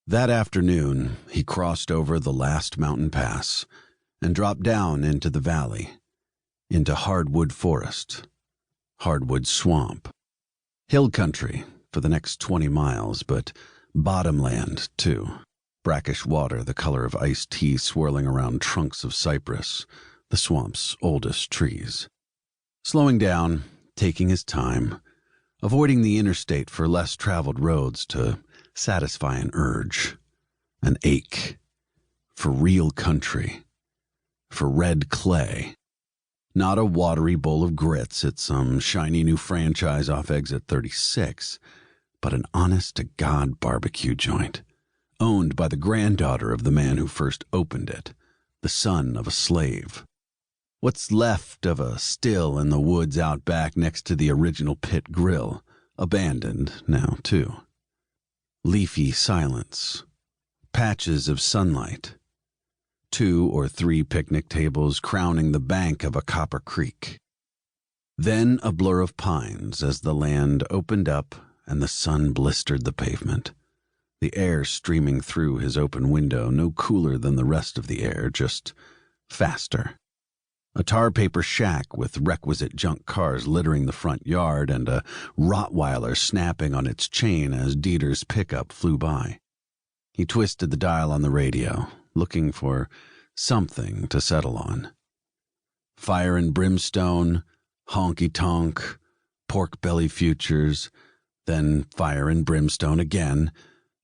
That afternoon, he crossed over the last mountain pass and dropped down into the valley, into hardwood forest, hardwood swamp, hill country for the next 20 miles, but bottomland, too. Brackish water the color of iced tea swirling around trunks of cypress, the swamp's oldest trees. Slowing down, taking his time, avoiding the interstate for less traveled roads to satisfy an urge, an ache, for real country, for red clay. Not a watery bowl of grits at some shiny new franchise off exit 36, but an honest-to-God barbecue joint, owned by the granddaughter of the man who first opened it, the son of a slave. What's left of a still in the woods out back next to the original pit grill, abandoned now, too. Leafy silence, patches of sunlight, 2 or 3 picnic tables crowning the bank of a copper creek. Then a blur of pines as the land opened up and the sun blistered the pavement, the air streaming through his open window no cooler than the rest of the air, just faster. A tar paper shack with requisite junk cars littering the front yard and a Rottweiler snapping on its chain as Dieter's pickup flew by. He twisted the dial on the radio, looking for something to settle on. Fire and brimstone, honky-tonk, pork belly futures, then fire and brimstone again,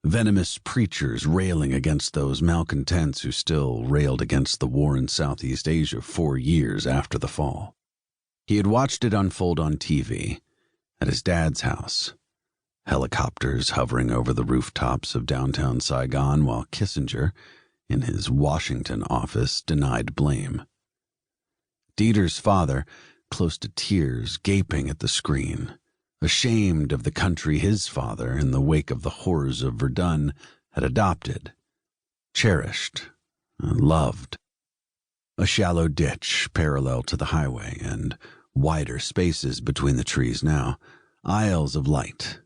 venomous preachers railing against those malcontents who still railed against the war in Southeast Asia 4 years after the fall. He had watched it unfold on TV, at his dad's house. Helicopters hovering over the rooftops of downtown Saigon while Kissinger, in his Washington office, denied blame. Dieter's father, close to tears, gaping at the screen, ashamed of the country his father, in the wake of the horrors of Verdun, had adopted, cherished, loved. A shallow ditch parallel to the highway and wider spaces between the trees now, aisles of light,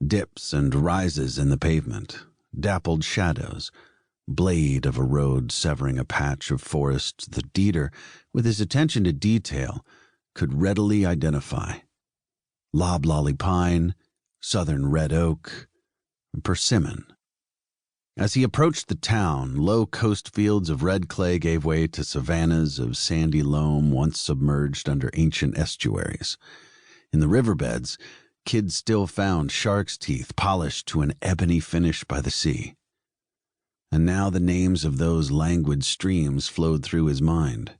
dips and rises in the pavement, dappled shadows, blade of a road severing a patch of forest that Dieter, with his attention to detail, could readily identify. Loblolly pine, southern red oak, persimmon. As he approached the town, low coast fields of red clay gave way to savannas of sandy loam once submerged under ancient estuaries. In the riverbeds, kids still found shark's teeth polished to an ebony finish by the sea. And now the names of those languid streams flowed through his mind.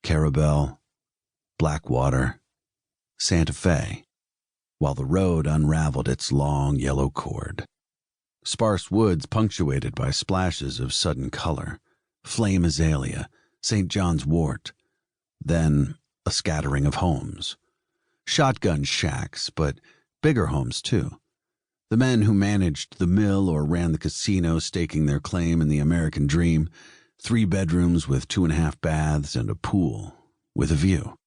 Carabel, Blackwater, Santa Fe, while the road unraveled its long yellow cord. Sparse woods punctuated by splashes of sudden color, flame azalea, St. John's wort, then a scattering of homes. Shotgun shacks, but bigger homes too. The men who managed the mill or ran the casino staking their claim in the American dream, 3 bedrooms with 2.5 baths and a pool with a view.